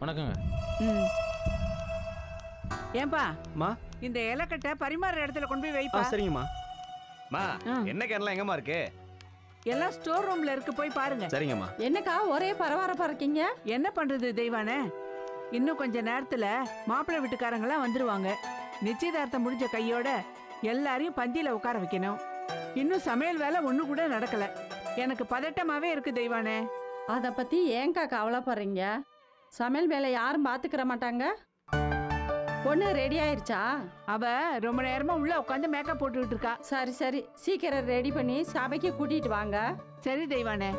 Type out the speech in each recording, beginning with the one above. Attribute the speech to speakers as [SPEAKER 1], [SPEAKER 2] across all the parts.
[SPEAKER 1] வணக்கங்க.
[SPEAKER 2] ம். ஏன்பா
[SPEAKER 3] மா
[SPEAKER 2] இந்த இலக்கட்டை பரிமாற இடத்துல கொண்டு போய் வைப்பா.
[SPEAKER 3] சரிங்கம்மா. மா என்ன கேன்லாம் எங்கம்மா இருக்கு?
[SPEAKER 2] எல்லாம் ஸ்டோர் ரூம்ல இருக்கு, போய் பாருங்க.
[SPEAKER 3] சரிங்கம்மா.
[SPEAKER 4] என்னக்கா ஒரே பரபரப்பா இருக்கீங்க?
[SPEAKER 2] என்ன பண்றது தெய்வானே, இன்னும் கொஞ்ச நேரத்துல மாப்பிள்ளை வீட்டுக்காரங்களாம் வந்துருவாங்க. நிச்சயதார்த்தம் முடிஞ்ச கையோட எல்லாரையும் பந்தியில உட்கார வைக்கணும். இன்னும் சமையல் வேலை ஒண்ணு கூட நடக்கல. எனக்கு பதட்டமாவே இருக்கு தெய்வானே.
[SPEAKER 4] அத பத்தி ஏன்க்கா கவலைப்படுறீங்க? சமையல் வேலை யாரும் பாத்துக்கிற மாட்டாங்க. பொண்ணு ரெடி ஆயிருச்சா?
[SPEAKER 2] அவ ரொம்ப நேரமா உள்ள உட்காந்து மேக்கப் போட்டுக்கிட்டு இருக்கா.
[SPEAKER 4] சரி சரி, சீக்கிரம் ரெடி பண்ணி சபைக்கு கூட்டிட்டு வாங்க.
[SPEAKER 2] சரி தெய்வானே.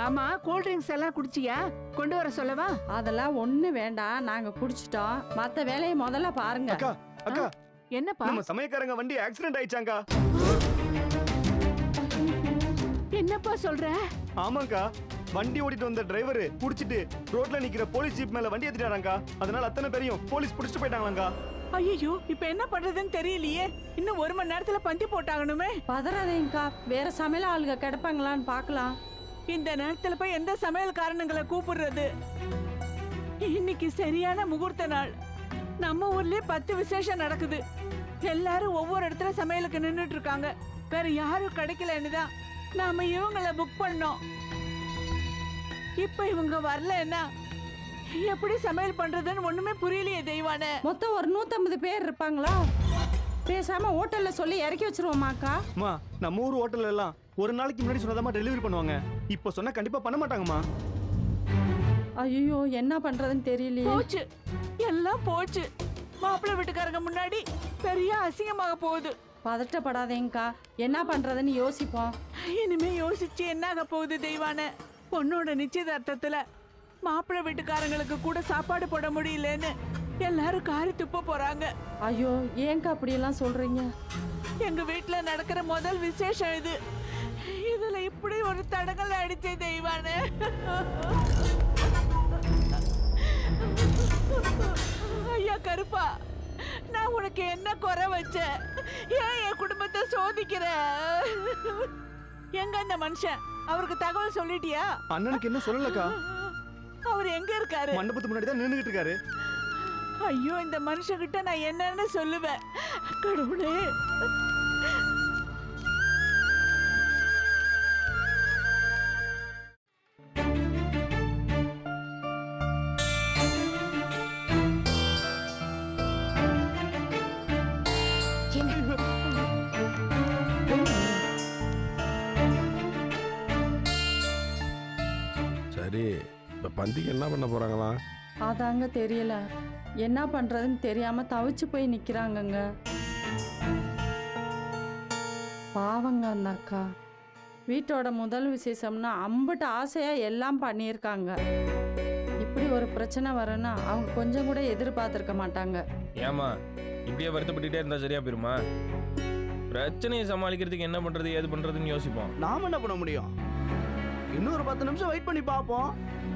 [SPEAKER 2] ஆமா, கூல் ட்ரிங்க்ஸ் எல்லாம் குடிச்சியா? கொண்டு வர சொல்லவா?
[SPEAKER 4] அதெல்லாம் ஒண்ணு வேண்டாம், நாங்க குடிச்சிட்டோம். மத்த வேலையை முதல்ல பாருங்க.
[SPEAKER 3] அக்கா அக்கா,
[SPEAKER 2] என்னப்பா?
[SPEAKER 3] நம்ம சமயக்காரங்க வண்டி ஆக்சிடென்ட் ஆயிச்சாங்கா.
[SPEAKER 2] என்னப்பா சொல்ற?
[SPEAKER 3] ஆமாங்கா, வண்டி ஓட்டிட்டு வந்த டிரைவர் குடிச்சிட்டு ரோட்ல நிக்கிற போலீஸ் ஜீப் மேல வண்டி ஏத்திட்டாராங்கா. அதனால அத்தனை பேரையும் போலீஸ் புடிச்சிட்டு போயிட்டாங்களாங்கா.
[SPEAKER 2] ஐயோ, இப்ப என்ன பண்றதுன்னு தெரியலையே. இன்னும் 1 மணி நேரத்துல பந்தி போட்டாகணுமே.
[SPEAKER 4] பதறாதீங்கக்கா, வேற சமையல் ஆளுங்க கிடப்பாங்களான்னு பாக்கலாம்.
[SPEAKER 2] இந்த நேரத்துல போய் எந்த சமையல் காரணங்களை கூப்பிடுறது? இன்னைக்கு சரியான முகூர்த்த நாள். நம்ம ஊர்லயே 10 விசேஷம் நடக்குது. எல்லாரும் ஒவ்வொரு இடத்துல சமையலுக்கு நின்னுட்டு இருக்காங்க. வேற யாரும் கிடைக்கலன்னுதான் நாம இவங்கள புக் பண்ணோம். இப்ப இவங்க வரலன்னா எப்படி சமையல் பண்றதுன்னு ஒண்ணுமே புரியலையே தெய்வானே.
[SPEAKER 4] மொத்தம் ஒரு 150 பேர் இருப்பாங்களா? பேசாம ஹோட்டல்ல சொல்லி இறக்கி வச்சிருவோமாக்கா?
[SPEAKER 3] அம்மா, நம்ம ஊர் ஹோட்டல்ல எல்லாம் ஒரு நாளைக்கு முன்னாடி சொன்னதாமா டெலிவரி பண்ணுவாங்க. இப்போ சொன்னா கண்டிப்பா பண்ண மாட்டாங்கம்மா.
[SPEAKER 4] ஐயோ, என்ன பண்றதுன்னு தெரியலையே.
[SPEAKER 2] போச்சு, எல்லாம் போச்சு. மாப்பிள்ளை வீட்டுக்காரங்க முன்னாடி பெரிய அசிங்கமாக போகுது.
[SPEAKER 4] பதட்டப்படாதேங்கக்கா, என்ன பண்றதுன்னு யோசிப்போம்.
[SPEAKER 2] இனிமே யோசிச்சு என்னாக போகுது தெய்வானே. பொண்ணோட நிச்சயதார்த்தத்துல மாப்பிள்ளை வீட்டுக்காரங்களுக்கு கூட சாப்பாடு போட முடியலன்னு எல்லாரும் காரி துப்ப போறாங்க.
[SPEAKER 4] ஐயோ, ஏங்கா அப்படியெல்லாம் சொல்றீங்க?
[SPEAKER 2] எங்க வீட்டுல நடக்கிற முதல் விசேஷம் இது. இதுல இப்படி ஒரு தடங்கள் அடிச்சே தெய்வானே. ஐயா கருப்பா, நான் உனக்கு என்ன குறை வச்சேன்? ஏன் என் குடும்பத்தை சோதிக்கிற? எங்க அந்த மனுஷன்? அவருக்கு தகவல் சொல்லிட்டியா?
[SPEAKER 3] அண்ணனுக்கு என்ன சொல்லலக்கா.
[SPEAKER 2] அவர் எங்க இருக்காரு?
[SPEAKER 3] மண்டபத்துக்கு முன்னாடி தான் நின்னுகிட்டு இருக்காரு.
[SPEAKER 2] ஐயோ, இந்த மனுஷங்கிட்ட நான் என்னன்னு சொல்லுவேன்? கடவுளே.
[SPEAKER 5] சரி, இப்ப பந்திக்கு என்ன பண்ண போறாங்களா?
[SPEAKER 4] அதாங்க தெரியல. என்ன பண்றதுன்னு தெரியாம தவிச்சு போய் நிக்கிறாங்கங்க. பாவங்க அந்த அக்கா. வீட்டோட முதல் விசேஷம்னா அம்பட்டு ஆசையா எல்லாம் பண்ணியிருக்காங்க. இப்படி ஒரு பிரச்சனை வரேன்னா அவங்க கொஞ்சம் கூட எதிர்பார்த்திருக்க மாட்டாங்க.
[SPEAKER 1] ஏமா இப்படியே வருத்தப்பட்டுட்டே இருந்தா சரியா போயிருமா? பிரச்சனையை சமாளிக்கிறதுக்கு என்ன பண்றது ஏது பண்றதுன்னு யோசிப்போம்.
[SPEAKER 6] நாம என்ன பண்ண முடியும்? இன்னொரு 10 நிமிஷம் வெயிட் பண்ணி பார்ப்போம்.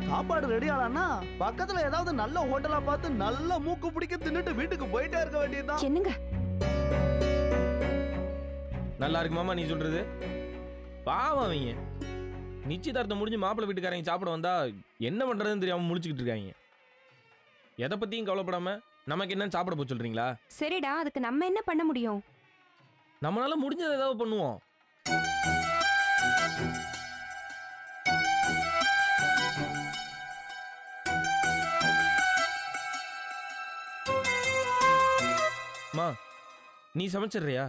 [SPEAKER 6] சாப்பாடு ரெடி ஆனா பக்கத்துல ஏதாவது நல்ல ஹோட்டலா பார்த்து நல்ல மூக்கு பிடிக்க தின்னுட்டு வீட்டுக்கு போயிட்டே இருக்க வேண்டியதுதான்.
[SPEAKER 7] என்னங்க
[SPEAKER 1] நல்லா இருக்கு மாமா நீ சொல்றது? பாவம் அவங்க நிச்சயதார்த்தம் முடிஞ்சு மாப்பிள்ளை வீட்டுக்காரங்க சாப்பிட வந்தா என்ன பண்றதுன்னு தெரியாம முடிச்சுக்கிட்டு இருக்காங்க. எதை பத்தியும் கவலைப்படாம நமக்கு என்னன்னு சாப்பிட போய் சொல்றீங்களா?
[SPEAKER 7] சரிடா, அதுக்கு நம்ம என்ன பண்ண முடியும்?
[SPEAKER 1] நம்மளால முடிஞ்சதை ஏதாவது பண்ணுவோம். மா, நீ சமைச்சிடுறியா?